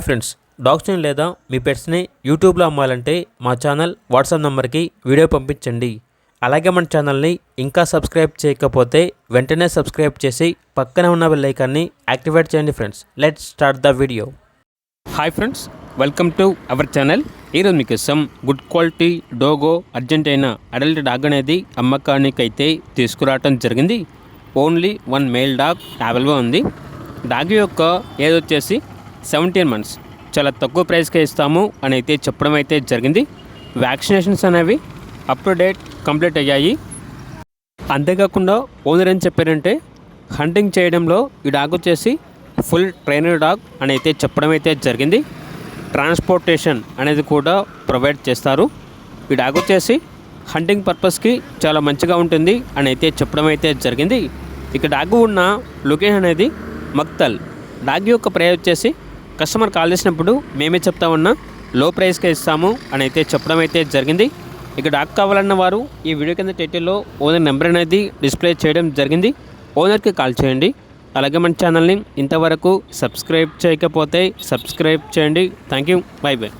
Friends, డాగ్స్ని లేదా మీ పెట్స్ని యూట్యూబ్లో అమ్మాలంటే మా ఛానల్ వాట్సాప్ నెంబర్కి వీడియో పంపించండి. అలాగే మన ఛానల్ని ఇంకా సబ్స్క్రైబ్ చేయకపోతే వెంటనే సబ్స్క్రైబ్ చేసి పక్కనే ఉన్న బెల్ ఐకాన్ని యాక్టివేట్ చేయండి. Friends, let's start the video. Hi friends, welcome to our channel. ఈరోజు మీకోసం good quality Dogo Argentina adult dog అనేది అమ్మకానికి అయితే తీసుకురావడం జరిగింది. ఓన్లీ 1 మేల్ డాగ్ అవైలబుల్గా ఉంది. డాగ్ యొక్క ఏజ్ వచ్చేసి 17 months. చాలా తక్కువ ప్రైస్కే ఇస్తాము అని అయితే చెప్పడం అయితే జరిగింది. వ్యాక్సినేషన్స్ అనేవి అప్ టు డేట్ కంప్లీట్ అయ్యాయి. అంతేకాకుండా ఓనర్ ఏం చెప్పారంటే హంటింగ్ చేయడంలో ఈ డాగ్ వచ్చేసి ఫుల్ ట్రైనర్ డాగ్ అని అయితే చెప్పడం అయితే జరిగింది. ట్రాన్స్పోర్టేషన్ అనేది కూడా ప్రొవైడ్ చేస్తారు. ఈ డాగ్ వచ్చేసి హంటింగ్ పర్పస్కి చాలా మంచిగా ఉంటుంది అని అయితే చెప్పడం అయితే జరిగింది. ఇక డాగ్ ఉన్న లొకేషన్ అనేది మక్తల్. డాగ్ యొక్క ప్రైస్ వచ్చేసి కస్టమర్ కాల్ చేసినప్పుడు మేమే చెప్తామన్నా లో ప్రైస్కే ఇస్తాము అని అయితే చెప్పడం అయితే జరిగింది. ఇక డాగ్ కావాలన్న వారు ఈ వీడియో కింద టైటిల్లో ఓనర్ నెంబర్ అనేది డిస్ప్లే చేయడం జరిగింది. ఓనర్కి కాల్ చేయండి. అలాగే మన ఛానల్ని ఇంతవరకు సబ్స్క్రైబ్ చేయకపోతే సబ్స్క్రైబ్ చేయండి. Thank you. By by.